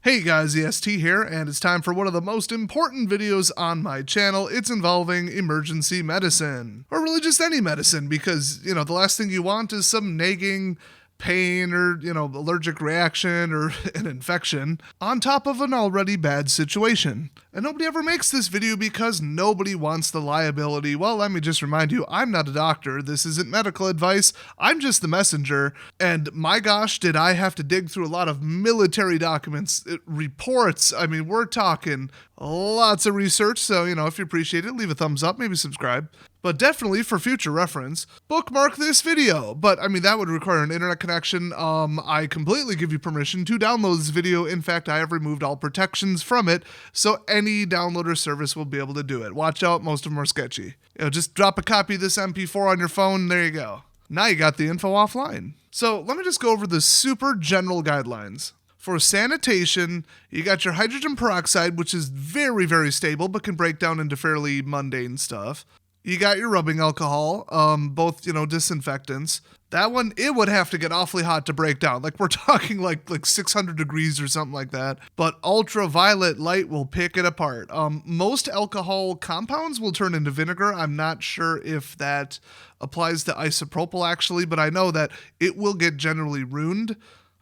Hey guys, EST here, and it's time for one of the most important videos on my channel. It's involving emergency medicine. Or really just any medicine, because, the last thing you want is some nagging pain or, allergic reaction or an infection on top of an already bad situation. And nobody ever makes this video because nobody wants the liability. Well, let me just remind you, I'm not a doctor. This isn't medical advice. I'm just the messenger. And my gosh, did I have to dig through a lot of military documents, reports. I mean, we're talking lots of research. So, if you appreciate it, leave a thumbs up, maybe subscribe. But definitely for future reference, bookmark this video. But that would require an internet connection. I completely give you permission to download this video. In fact, I have removed all protections from it, so any downloader service will be able to do it. Watch out, most of them are sketchy. Just drop a copy of this MP4 on your phone, and there you go. Now you got the info offline. So let me just go over the super general guidelines. For sanitation, you got your hydrogen peroxide, which is very, very stable, but can break down into fairly mundane stuff. You got your rubbing alcohol, both, disinfectants. That one, it would have to get awfully hot to break down. Like we're talking like 600 degrees or something like that. But ultraviolet light will pick it apart. Most alcohol compounds will turn into vinegar. I'm not sure if that applies to isopropyl actually, but I know that it will get generally ruined.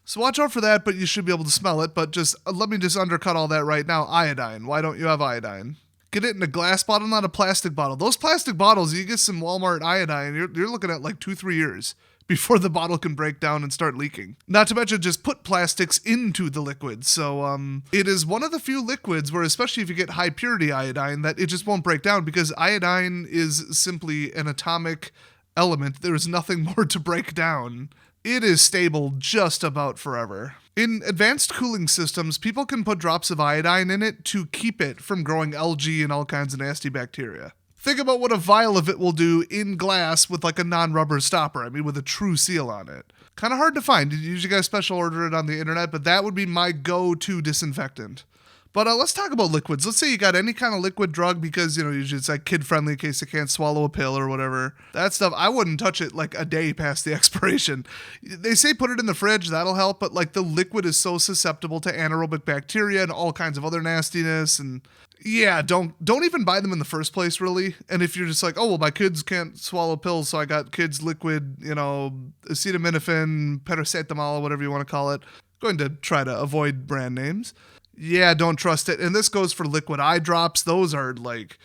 So watch out for that, but you should be able to smell it. But let me just undercut all that right now. Iodine. Why don't you have iodine? Get it in a glass bottle, not a plastic bottle. Those plastic bottles, you get some Walmart iodine, you're looking at like 2-3 years before the bottle can break down and start leaking. Not to mention just put plastics into the liquid. So it is one of the few liquids where, especially if you get high purity iodine, that it just won't break down because iodine is simply an atomic element. There is nothing more to break down. It is stable just about forever. In advanced cooling systems, people can put drops of iodine in it to keep it from growing algae and all kinds of nasty bacteria. Think about what a vial of it will do in glass with like a non-rubber stopper. With a true seal on it. Kind of hard to find. You usually got to special order it on the internet, but that would be my go-to disinfectant. But let's talk about liquids. Let's say you got any kind of liquid drug because, usually it's like kid-friendly in case they can't swallow a pill or whatever. That stuff, I wouldn't touch it like a day past the expiration. They say put it in the fridge, that'll help, but like the liquid is so susceptible to anaerobic bacteria and all kinds of other nastiness. And yeah, don't even buy them in the first place, really. And if you're just like, oh, well, my kids can't swallow pills, so I got kids liquid, acetaminophen, paracetamol, whatever you want to call it. Going to try to avoid brand names. Yeah, don't trust it. And this goes for liquid eye drops. Those are like,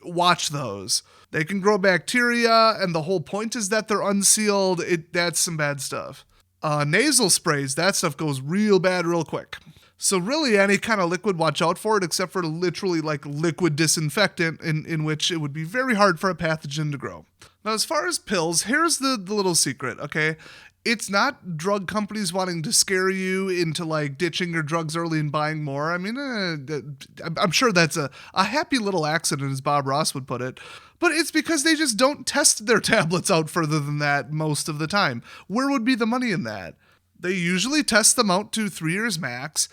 watch those. They can grow bacteria, and the whole point is that they're unsealed. That's some bad stuff. Nasal sprays, that stuff goes real bad real quick. So really any kind of liquid, watch out for it, except for literally like liquid disinfectant in which it would be very hard for a pathogen to grow. Now, as far as pills, here's the little secret, okay? It's not drug companies wanting to scare you into like ditching your drugs early and buying more. I'm sure that's a happy little accident, as Bob Ross would put it. But it's because they just don't test their tablets out further than that most of the time. Where would be the money in that? They usually test them out to 3 years max.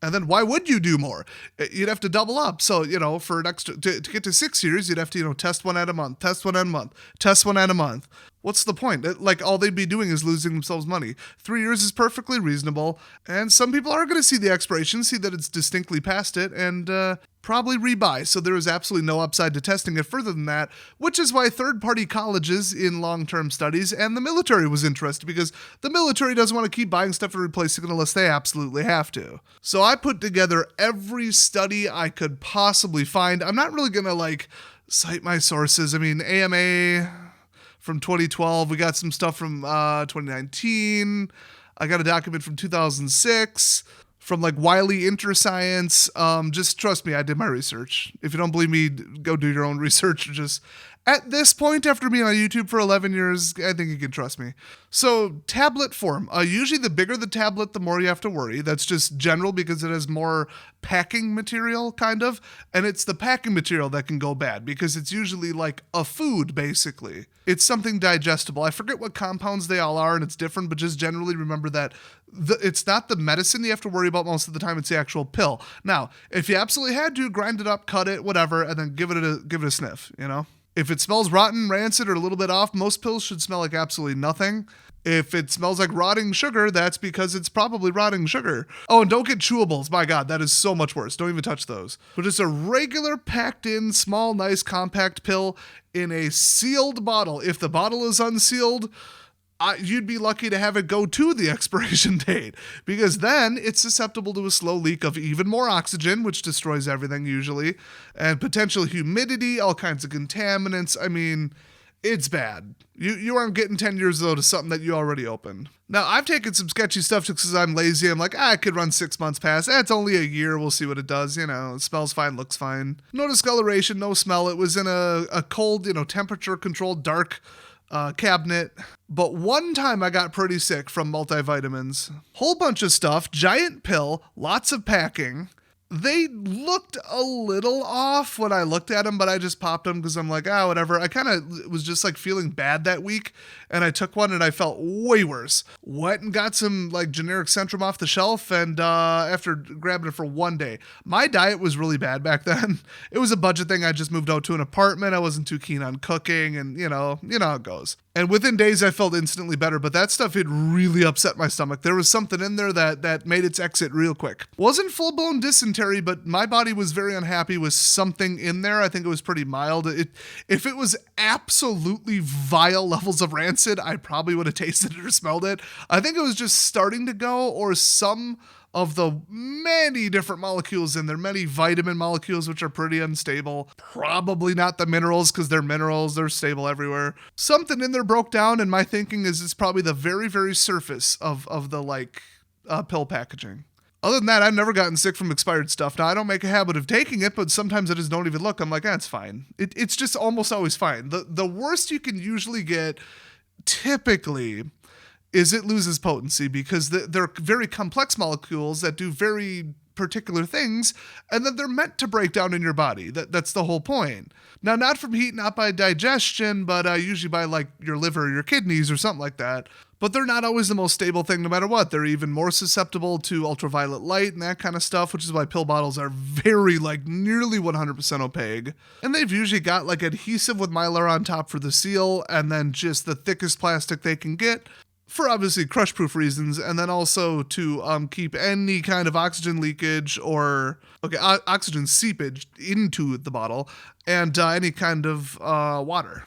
And then why would you do more? You'd have to double up. So, for to get to 6 years, you'd have to, test one at a month, test one at a month, test one at a month. What's the point? Like all they'd be doing is losing themselves money. 3 years is perfectly reasonable. And some people are going to see the expiration, see that it's distinctly past it, and probably rebuy. So there is absolutely no upside to testing it further than that, which is why third-party colleges in long-term studies and the military was interested, because the military doesn't want to keep buying stuff and replacing it unless they absolutely have to. So I put together every study I could possibly find. I'm not really going to cite my sources. AMA from 2012. We got some stuff from 2019. I got a document from 2006. From Wiley InterScience. Just trust me, I did my research. If you don't believe me, go do your own research. Just at this point, after being on YouTube for 11 years, I think you can trust me. So tablet form. Usually the bigger the tablet, the more you have to worry. That's just general because it has more packing material, kind of. And it's the packing material that can go bad because it's usually like a food, basically. It's something digestible. I forget what compounds they all are and it's different, but just generally remember that it's not the medicine you have to worry about most of the time. It's the actual pill. Now, if you absolutely had to, grind it up, cut it, whatever, and then give it a sniff, If it smells rotten, rancid, or a little bit off, most pills should smell like absolutely nothing. If it smells like rotting sugar, that's because it's probably rotting sugar. Oh, and don't get chewables. My God, that is so much worse. Don't even touch those. But just a regular packed in, small, nice, compact pill in a sealed bottle. If the bottle is unsealed, you'd be lucky to have it go to the expiration date, because then it's susceptible to a slow leak of even more oxygen, which destroys everything usually, and potential humidity, all kinds of contaminants. I mean, it's bad. You aren't getting 10 years though to something that you already opened. Now, I've taken some sketchy stuff just because I'm lazy. I'm like, I could run 6 months past. It's only a year. We'll see what it does. You know, it smells fine, looks fine. No discoloration, no smell. It was in a cold, temperature controlled, dark cabinet. But one time I got pretty sick from multivitamins. Whole bunch of stuff, giant pill, lots of packing. They looked a little off when I looked at them, but I just popped them because I'm like, whatever. I kind of was just like feeling bad that week, and I took one and I felt way worse. Went and got some like generic Centrum off the shelf, and after grabbing it for one day, my diet was really bad back then. It was a budget thing. I just moved out to an apartment. I wasn't too keen on cooking, and you know how it goes. And within days, I felt instantly better, but that stuff had really upset my stomach. There was something in there that made its exit real quick. Wasn't full-blown dysentery, but my body was very unhappy with something in there. I think it was pretty mild. If it was absolutely vile levels of rancid, I probably would have tasted it or smelled it. I think it was just starting to go, or some of the many different molecules in there, many vitamin molecules, which are pretty unstable. Probably not the minerals, because they're minerals, they're stable everywhere. Something in there broke down, and my thinking is it's probably the very, very surface of the pill packaging. Other than that, I've never gotten sick from expired stuff. Now, I don't make a habit of taking it, but sometimes I just don't even look. I'm like, it's fine. It's just almost always fine. The worst you can usually get, typically, is it loses potency, because they're very complex molecules that do very particular things, and then they're meant to break down in your body. That's the whole point. Now, not from heat, not by digestion, but usually by like your liver or your kidneys or something like that. But they're not always the most stable thing no matter what. They're even more susceptible to ultraviolet light and that kind of stuff, which is why pill bottles are very, nearly 100% opaque. And they've usually got adhesive with Mylar on top for the seal, and then just the thickest plastic they can get, for obviously crush-proof reasons, and then also to keep any kind of oxygen leakage or oxygen seepage into the bottle, and any kind of water.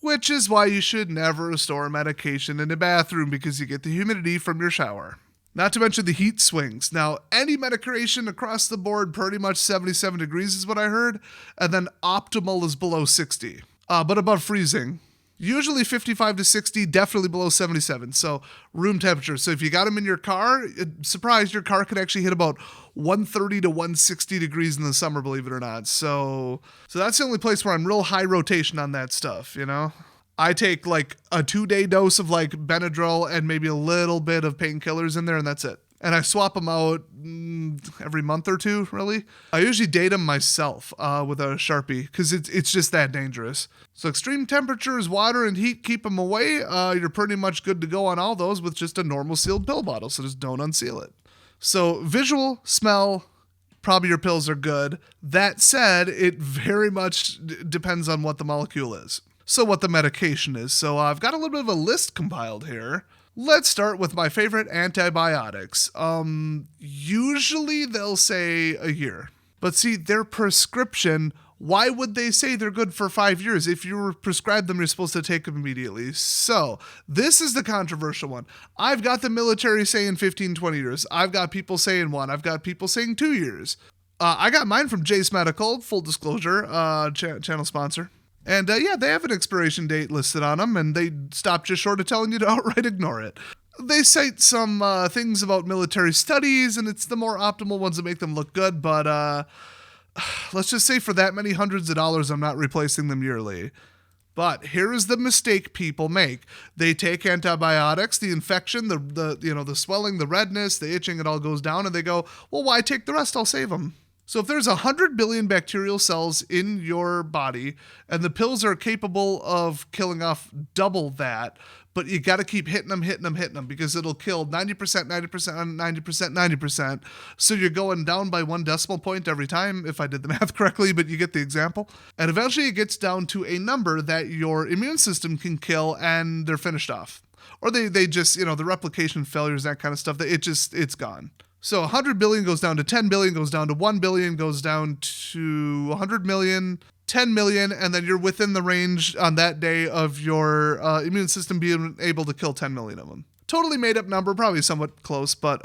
Which is why you should never store medication in a bathroom, because you get the humidity from your shower. Not to mention the heat swings. Now, any medication across the board, pretty much 77 degrees is what I heard, and then optimal is below 60, but above freezing. Usually 55 to 60, definitely below 77. So room temperature. So if you got them in your car, surprise, your car could actually hit about 130 to 160 degrees in the summer, believe it or not. So that's the only place where I'm real high rotation on that stuff, I take a 2-day dose of Benadryl and maybe a little bit of painkillers in there, and that's it. And I swap them out every month or two, really. I usually date them myself with a Sharpie, because it's just that dangerous. So extreme temperatures, water, and heat keep them away. You're pretty much good to go on all those with just a normal sealed pill bottle, so just don't unseal it. So visual, smell, probably your pills are good. That said, it very much depends on what the molecule is. So what the medication is. So I've got a little bit of a list compiled here. Let's start with my favorite antibiotics. Usually they'll say a year. But see, their prescription, why would they say they're good for 5 years? If you were prescribed them, you're supposed to take them immediately. So this is the controversial one. I've got the military saying 15, 20 years. I've got people saying 1. I've got people saying 2 years. I got mine from Jace Medical, full disclosure, channel sponsor. And they have an expiration date listed on them, and they stop just short of telling you to outright ignore it. They cite some things about military studies, and it's the more optimal ones that make them look good, but let's just say for that many hundreds of dollars, I'm not replacing them yearly. But here is the mistake people make. They take antibiotics, the infection, the swelling, the redness, the itching, it all goes down, and they go, well, why take the rest? I'll save them. So if there's 100 billion bacterial cells in your body, and the pills are capable of killing off double that, but you got to keep hitting them because it'll kill 90%, 90%, 90%, 90%. So you're going down by 1 decimal point every time, if I did the math correctly, but you get the example. And eventually it gets down to a number that your immune system can kill and they're finished off. Or they just, the replication failures, that kind of stuff, it's gone. So 100 billion goes down to 10 billion, goes down to 1 billion, goes down to 100 million, 10 million, and then you're within the range on that day of your immune system being able to kill 10 million of them. Totally made up number, probably somewhat close, but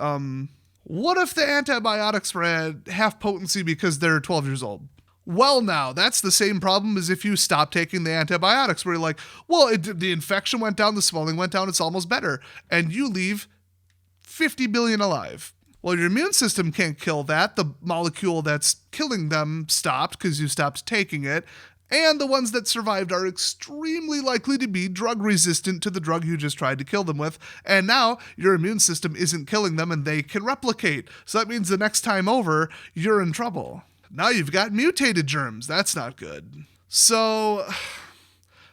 what if the antibiotics were at half potency because they're 12 years old? Well, now, that's the same problem as if you stop taking the antibiotics, where you're like, well, the infection went down, the swelling went down, it's almost better, and you leave 50 billion alive. Well, your immune system can't kill that. The molecule that's killing them stopped because you stopped taking it. And the ones that survived are extremely likely to be drug resistant to the drug you just tried to kill them with. And now your immune system isn't killing them and they can replicate. So that means the next time over, you're in trouble. Now you've got mutated germs. That's not good. So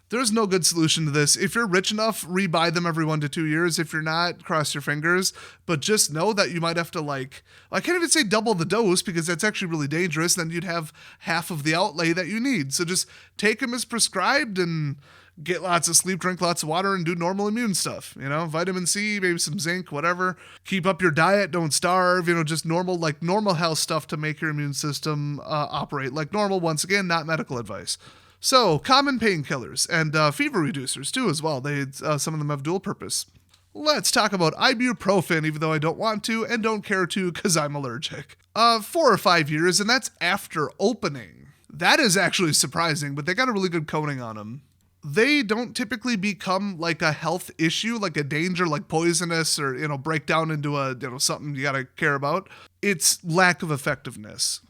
there's no good solution to this. If you're rich enough, rebuy them every 1 to 2 years. If you're not, cross your fingers. But just know that you might have to I can't even say double the dose because that's actually really dangerous. Then you'd have half of the outlay that you need. So just take them as prescribed and get lots of sleep, drink lots of water, and do normal immune stuff. Vitamin C, maybe some zinc, whatever. Keep up your diet, don't starve, just normal health stuff to make your immune system operate like normal. Once again, not medical advice. So, common painkillers and fever reducers too as well. Some of them have dual purpose. Let's talk about ibuprofen, even though I don't want to and don't care to because I'm allergic. 4 or 5 years, and that's after opening. That is actually surprising, but they got a really good coating on them. They don't typically become like a health issue, like a danger, like poisonous or, break down into a, something you got to care about. It's lack of effectiveness.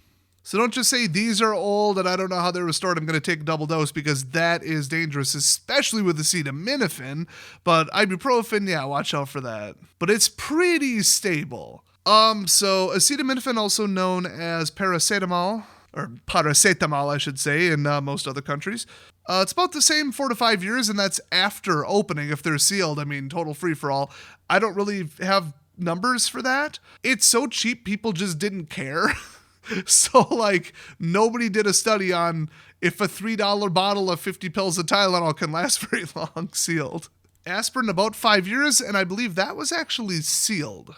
So don't just say these are old and I don't know how they're restored. I'm going to take a double dose because that is dangerous, especially with acetaminophen. But ibuprofen, yeah, watch out for that. But it's pretty stable. So acetaminophen, also known as paracetamol, or paracetamol, I should say, in most other countries. It's about the same 4 to 5 years, and that's after opening. If they're sealed, total free for all. I don't really have numbers for that. It's so cheap, people just didn't care. So, nobody did a study on if a $3 bottle of 50 pills of Tylenol can last very long sealed. Aspirin, about 5 years, and I believe that was actually sealed.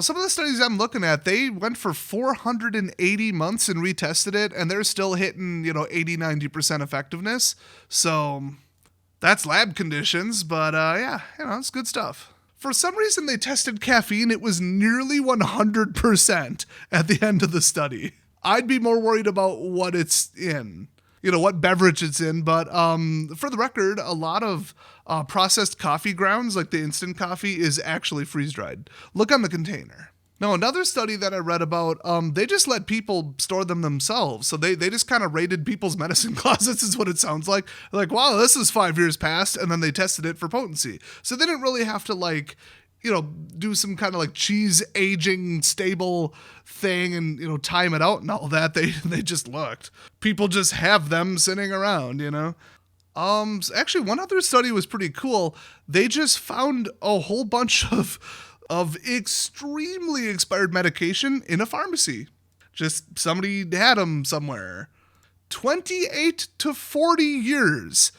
Some of the studies I'm looking at, they went for 480 months and retested it, and they're still hitting, 80-90% effectiveness. So, that's lab conditions, but yeah, it's good stuff. For some reason, they tested caffeine. It was nearly 100% at the end of the study. I'd be more worried about what it's in, what beverage it's in. But for the record, a lot of processed coffee grounds, like the instant coffee, is actually freeze-dried. Look on the container. Now, another study that I read about, they just let people store them themselves. So they just kind of raided people's medicine closets is what it sounds like. Like, wow, this is 5 years past, and then they tested it for potency. So they didn't really have to do some kind of cheese aging stable thing and, time it out and all that. They just looked. People just have them sitting around, Actually, one other study was pretty cool. They just found a whole bunch of extremely expired medication in a pharmacy. Just somebody had them somewhere. 28 to 40 years.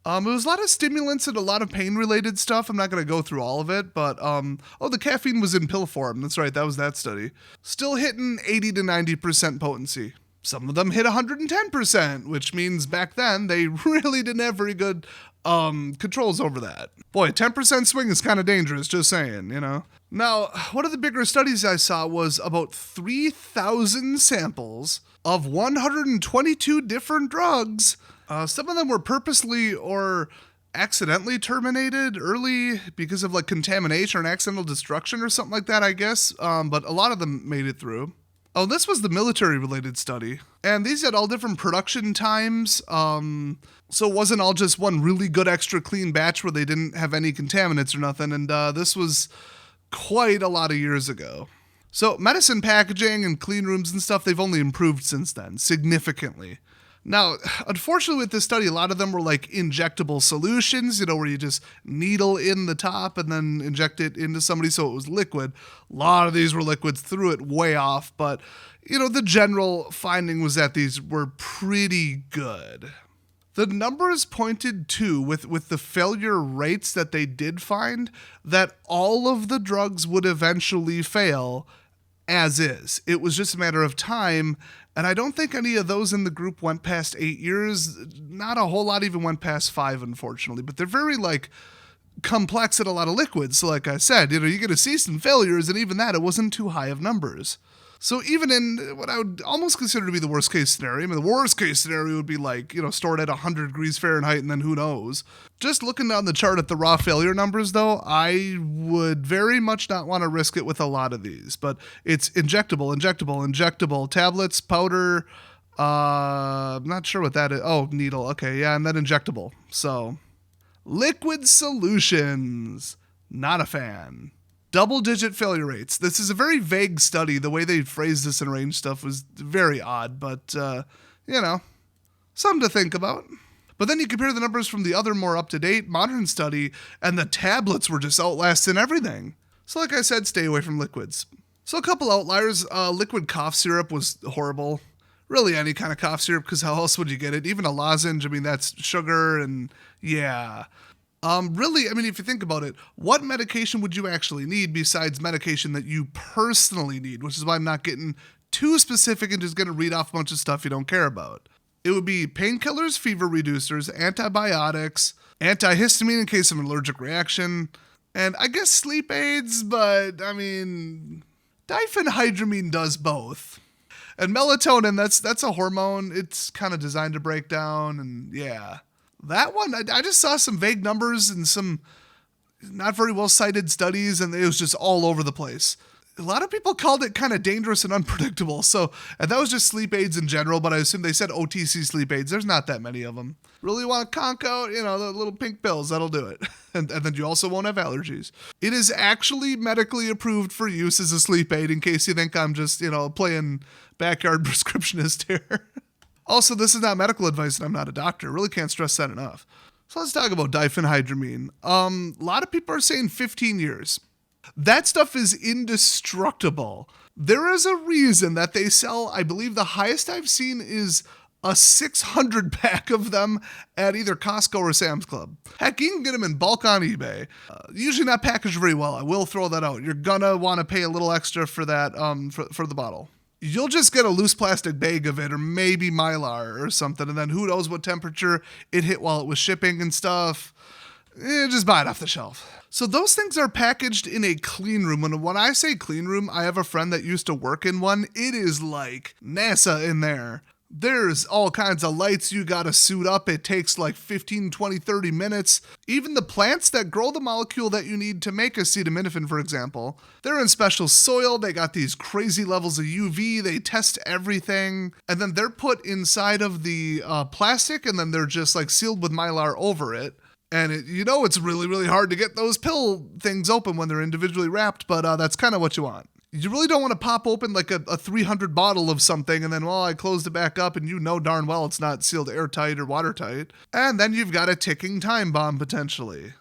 It was a lot of stimulants and a lot of pain-related stuff. I'm not going to go through all of it, but, the caffeine was in pill form. That's right, that was that study. Still hitting 80 to 90% potency. Some of them hit 110%, which means back then they really didn't have very good controls over that. Boy, 10% swing is kind of dangerous, just saying, Now, one of the bigger studies I saw was about 3,000 samples of 122 different drugs. Some of them were purposely or accidentally terminated early because of contamination or an accidental destruction or something like that, I guess. But a lot of them made it through. Oh, this was the military-related study. And these had all different production times. So it wasn't all just one really good extra clean batch where they didn't have any contaminants or nothing. And this was quite a lot of years ago. So medicine packaging and clean rooms and stuff, they've only improved since then, significantly. Now, unfortunately with this study, a lot of them were like injectable solutions, where you just needle in the top and then inject it into somebody so it was liquid. A lot of these were liquids, threw it way off, but the general finding was that these were pretty good. The numbers pointed to, with the failure rates that they did find, that all of the drugs would eventually fail as is. It was just a matter of time, and I don't think any of those in the group went past 8 years. Not a whole lot even went past 5, unfortunately, but they're very, complex in a lot of liquids. So like I said, you get to see some failures, and even that, it wasn't too high of numbers. So even in what I would almost consider to be the worst case scenario, the worst case scenario would be stored at 100 degrees Fahrenheit and then who knows. Just looking down the chart at the raw failure numbers though, I would very much not want to risk it with a lot of these, but it's injectable, tablets, powder, I'm not sure what that is. Oh, needle. Okay. Yeah. And then injectable. So liquid solutions, not a fan. Double-digit failure rates. This is a very vague study. The way they phrased this and arranged stuff was very odd, but, something to think about. But then you compare the numbers from the other more up-to-date modern study, and the tablets were just outlasting everything. So like I said, stay away from liquids. So a couple outliers. Liquid cough syrup was horrible. Really any kind of cough syrup, because how else would you get it? Even a lozenge, that's sugar, and yeah. Really, if you think about it, what medication would you actually need besides medication that you personally need? Which is why I'm not getting too specific and just going to read off a bunch of stuff you don't care about. It would be painkillers, fever reducers, antibiotics, antihistamine in case of an allergic reaction, and I guess sleep aids, but diphenhydramine does both. And melatonin, that's a hormone. It's kind of designed to break down, and yeah. That one, I just saw some vague numbers and some not very well cited studies, and it was just all over the place. A lot of people called it kind of dangerous and unpredictable. And that was just sleep aids in general, but I assume they said OTC sleep aids. There's not that many of them. Really want to conk out, the little pink pills, that'll do it. and then you also won't have allergies. It is actually medically approved for use as a sleep aid, in case you think I'm just, playing backyard prescriptionist here. Also, this is not medical advice and I'm not a doctor. Really can't stress that enough. So let's talk about diphenhydramine. A lot of people are saying 15 years. That stuff is indestructible. There is a reason that they sell, I believe the highest I've seen is a 600 pack of them at either Costco or Sam's Club. Heck, you can get them in bulk on eBay. Usually not packaged very well. I will throw that out. You're gonna want to pay a little extra for that, for the bottle. You'll just get a loose plastic bag of it, or maybe Mylar or something, and then who knows what temperature it hit while it was shipping and stuff. Just buy it off the shelf. So those things are packaged in a clean room. And when I say clean room, I have a friend that used to work in one. It is like NASA in there. There's all kinds of lights you gotta suit up. It takes 15, 20, 30 minutes. Even the plants that grow the molecule that you need to make acetaminophen, for example, they're in special soil. They got these crazy levels of UV. They test everything. And then they're put inside of the plastic, and then they're just sealed with Mylar over it. And it's really, really hard to get those pill things open when they're individually wrapped, but that's kind of what you want. You really don't want to pop open a 300 bottle of something and then, I closed it back up and darn well it's not sealed airtight or watertight. And then you've got a ticking time bomb potentially.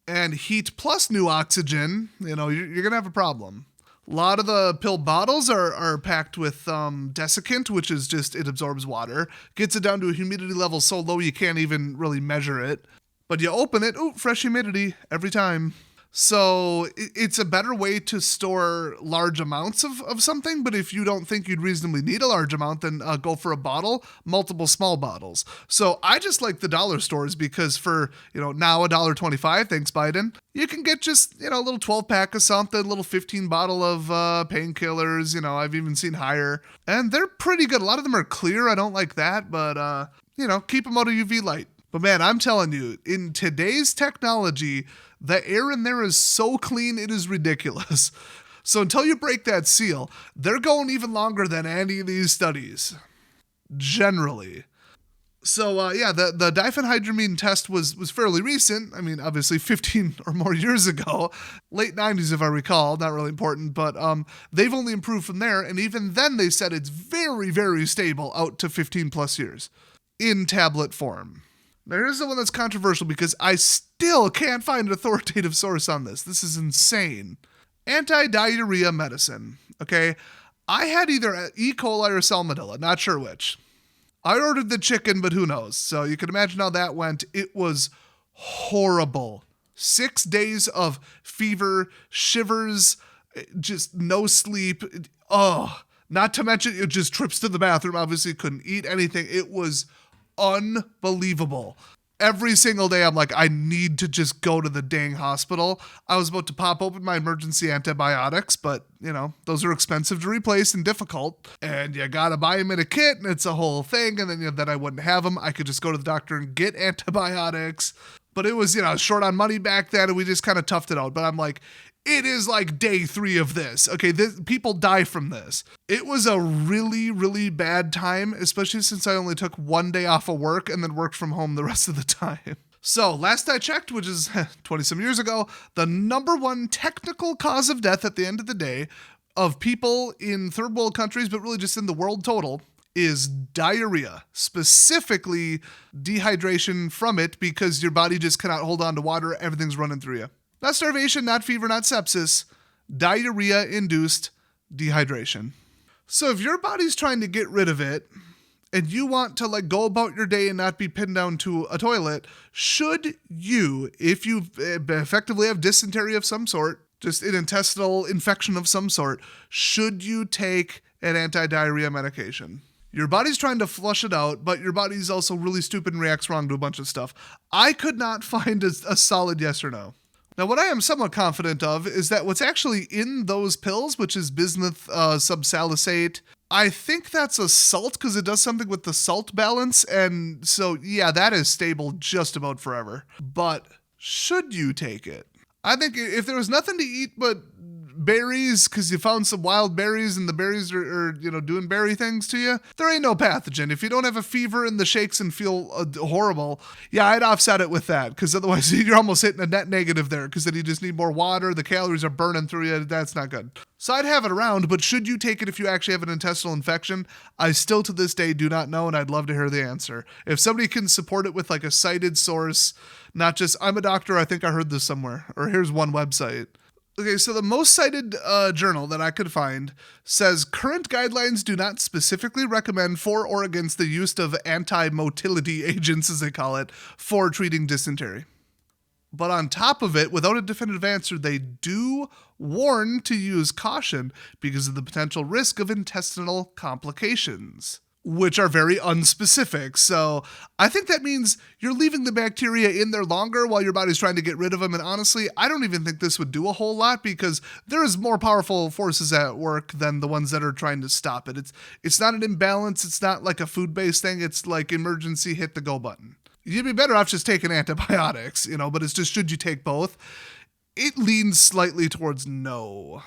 And heat plus new oxygen, you're going to have a problem. A lot of the pill bottles are packed with desiccant, which is just, it absorbs water. Gets it down to a humidity level so low you can't even really measure it. But you open it, fresh humidity every time. So it's a better way to store large amounts of something, but if you don't think you'd reasonably need a large amount, then go for a bottle, multiple small bottles. So I just like the dollar stores because for, now $1.25, thanks Biden, you can get just, a little 12 pack of something, a little 15 bottle of painkillers, I've even seen higher, and they're pretty good. A lot of them are clear. I don't like that, but, keep them out of UV light. But man, I'm telling you, in today's technology, the air in there is so clean, it is ridiculous. So until you break that seal, they're going even longer than any of these studies. Generally. So yeah, the diphenhydramine test was fairly recent. I mean, obviously 15 or more years ago, late 90s if I recall. Not really important, but they've only improved from there, and even then they said it's very, very stable out to 15 plus years in tablet form. Now here's the one that's controversial because I still can't find an authoritative source on this. This is insane. Anti-diarrhea medicine. Okay, I had either E. coli or salmonella, not sure which. I ordered the chicken, but who knows? So you can imagine how that went. It was horrible. 6 days of fever, shivers, just no sleep. Oh, not to mention it just trips to the bathroom. Obviously couldn't eat anything. It was unbelievable. Every single day, I'm like, I need to just go to the dang hospital. I was about to pop open my emergency antibiotics, but, you know, those are expensive to replace and difficult. And you gotta buy them in a kit, and it's a whole thing. And then, you know, then I wouldn't have them. I could just go to the doctor and get antibiotics. But it was, you know, short on money back then, and we just kind of toughed it out. But I'm like, it is like day 3 of this. Okay, people die from this. It was a really, really bad time, especially since I only took 1 day off of work and then worked from home the rest of the time. So last I checked, which is 20 some years ago, the number one technical cause of death at the end of the day of people in third world countries, but really just in the world total, is diarrhea, specifically dehydration from it because your body just cannot hold on to water. Everything's running through you. Not starvation, not fever, not sepsis, diarrhea-induced dehydration. So if your body's trying to get rid of it and you want to like go about your day and not be pinned down to a toilet, should you, if you effectively have dysentery of some sort, just an intestinal infection of some sort, should you take an anti-diarrhea medication? Your body's trying to flush it out, but your body's also really stupid and reacts wrong to a bunch of stuff. I could not find a solid yes or no. Now, what I am somewhat confident of is that what's actually in those pills, which is bismuth subsalicate, I think that's a salt because it does something with the salt balance. And so, yeah, that is stable just about forever. But should you take it? I think if there was nothing to eat but berries because you found some wild berries and the berries are doing berry things to you, there ain't no pathogen. If you don't have a fever in the shakes and feel horrible, yeah, I'd offset it with that because otherwise you're almost hitting a net negative there because then you just need more water. The calories are burning through you. That's not good. So I'd have it around, but should you take it if you actually have an intestinal infection? I still to this day do not know, and I'd love to hear the answer. If somebody can support it with like a cited source, not just, I'm a doctor, I think I heard this somewhere, or here's one website. Okay, so the most cited journal that I could find says current guidelines do not specifically recommend for or against the use of anti-motility agents, as they call it, for treating dysentery. But on top of it, without a definitive answer, they do warn to use caution because of the potential risk of intestinal complications, which are very unspecific. So I think that means you're leaving the bacteria in there longer while your body's trying to get rid of them. And honestly, I don't even think this would do a whole lot because there is more powerful forces at work than the ones that are trying to stop it. It's not an imbalance. It's not like a food-based thing. It's like emergency, hit the go button. You'd be better off just taking antibiotics, but it's just, should you take both? It leans slightly towards no.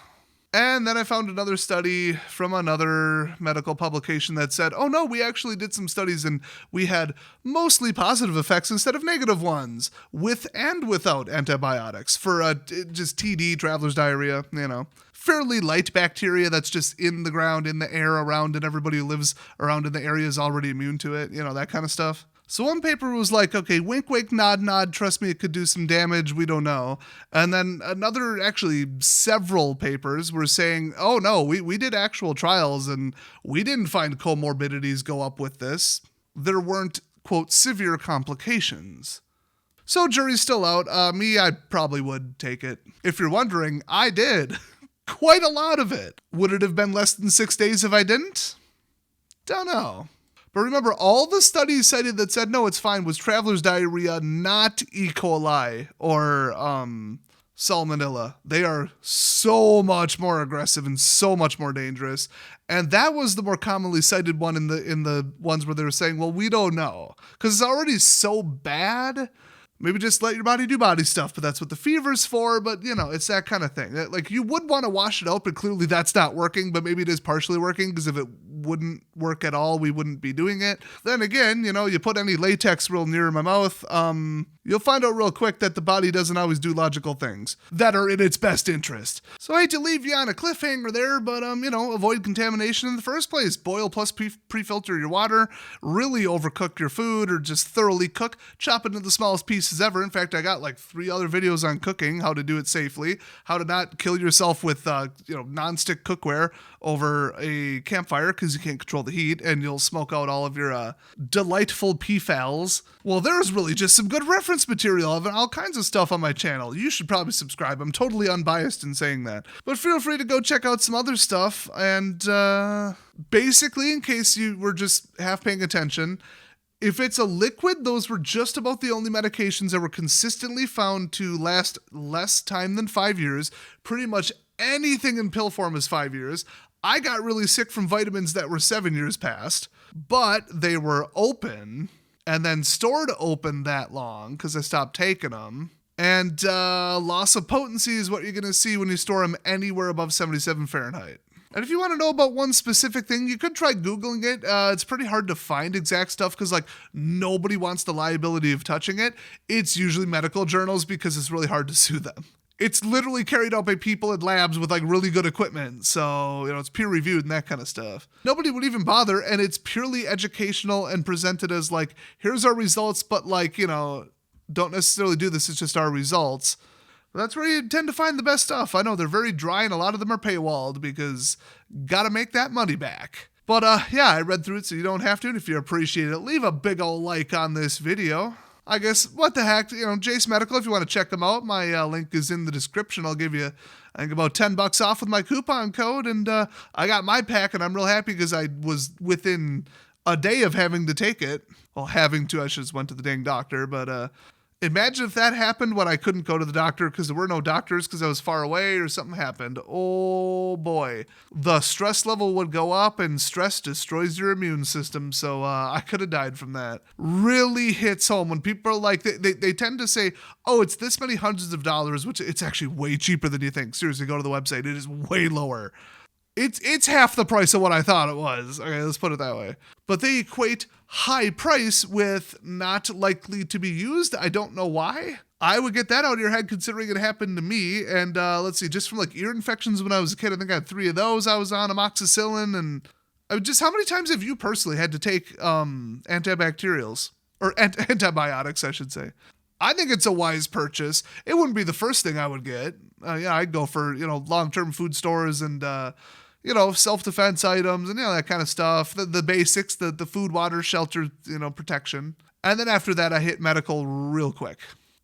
And then I found another study from another medical publication that said, oh no, we actually did some studies and we had mostly positive effects instead of negative ones with and without antibiotics for just TD, traveler's diarrhea, fairly light bacteria that's just in the ground, in the air around, and everybody who lives around in the area is already immune to it, that kind of stuff. So one paper was like, okay, wink, wink, nod, nod, trust me, it could do some damage, we don't know. And then another, actually several papers were saying, oh no, we did actual trials and we didn't find comorbidities go up with this. There weren't, quote, severe complications. So jury's still out. Me, I probably would take it. If you're wondering, I did. Quite a lot of it. Would it have been less than 6 days if I didn't? Don't know. But remember, all the studies cited that said, no, it's fine, was traveler's diarrhea, not E. coli or salmonella. They are so much more aggressive and so much more dangerous. And that was the more commonly cited one in the ones where they were saying, well, we don't know. Because it's already so bad. Maybe just let your body do body stuff, but that's what the fever's for. But, it's that kind of thing. Like, you would want to wash it out, but clearly that's not working. But maybe it is partially working, because if it wouldn't work at all, we wouldn't be doing it. Then again, you put any latex real near my mouth, you'll find out real quick that the body doesn't always do logical things that are in its best interest. So I hate to leave you on a cliffhanger there, but, avoid contamination in the first place. Boil plus pre-filter your water, really overcook your food, or just thoroughly cook. Chop it into the smallest pieces ever. In fact, I got like 3 other videos on cooking, how to do it safely, how to not kill yourself with, non-stick cookware over a campfire because you can't control the heat and you'll smoke out all of your delightful PFALs. Well, there's really just some good reference material of all kinds of stuff on my channel. You should probably subscribe. I'm totally unbiased in saying that. But feel free to go check out some other stuff. And basically, in case you were just half paying attention, if it's a liquid, those were just about the only medications that were consistently found to last less time than 5 years. Pretty much anything in pill form is 5 years. I got really sick from vitamins that were 7 years past, but they were open and then stored open that long because I stopped taking them. And loss of potency is what you're going to see when you store them anywhere above 77 Fahrenheit. And if you want to know about one specific thing, you could try Googling it. It's pretty hard to find exact stuff because, nobody wants the liability of touching it. It's usually medical journals because it's really hard to sue them. It's literally carried out by people in labs with really good equipment. So, it's peer reviewed and that kind of stuff. Nobody would even bother. And it's purely educational and presented as here's our results, but don't necessarily do this. It's just our results. That's where you tend to find the best stuff. I know they're very dry and a lot of them are paywalled because gotta make that money back. But I read through it so you don't have to. And if you appreciate it, leave a big ol' like on this video. I guess, what the heck, Jase Medical, if you want to check them out, my link is in the description. I'll give you, I think, about $10 off with my coupon code, and I got my pack, and I'm real happy because I was within a day of having to take it. Well, having to, I just went to the dang doctor, but imagine if that happened when I couldn't go to the doctor because there were no doctors because I was far away or something happened. Oh boy. The stress level would go up, and stress destroys your immune system. So I could have died from that. Really hits home when people are they tend to say, oh, it's this many hundreds of dollars, which it's actually way cheaper than you think. Seriously, go to the website. It is way lower. It's half the price of what I thought it was. Okay, let's put it that way. But they equate high price with not likely to be used. I don't know why. I would get that out of your head considering it happened to me. And let's see, just from ear infections when I was a kid, I think I had 3 of those. I was on amoxicillin. And how many times have you personally had to take antibacterials? Or antibiotics, I should say. I think it's a wise purchase. It wouldn't be the first thing I would get. I'd go for, long-term food stores and, self-defense items and, that kind of stuff. The basics, the food, water, shelter, protection. And then after that, I hit medical real quick.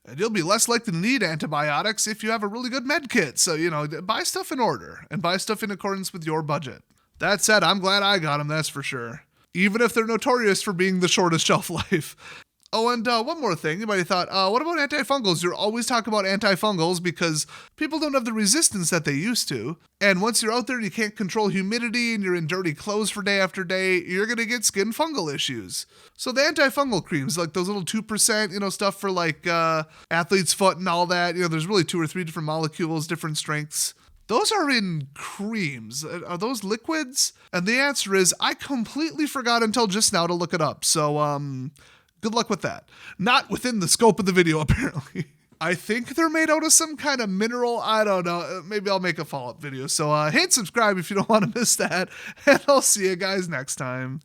And you'll be less likely to need antibiotics if you have a really good med kit. So, buy stuff in order and buy stuff in accordance with your budget. That said, I'm glad I got them, that's for sure. Even if they're notorious for being the shortest shelf life. Oh, and one more thing. Anybody thought, what about antifungals? You're always talking about antifungals because people don't have the resistance that they used to. And once you're out there and you can't control humidity and you're in dirty clothes for day after day, you're going to get skin fungal issues. So the antifungal creams, those little 2%, stuff for athlete's foot and all that, there's really 2 or 3 different molecules, different strengths. Those are in creams. Are those liquids? And the answer is I completely forgot until just now to look it up. So, good luck with that. Not within the scope of the video, apparently. I think they're made out of some kind of mineral. I don't know. Maybe I'll make a follow-up video. So hit subscribe if you don't want to miss that. And I'll see you guys next time.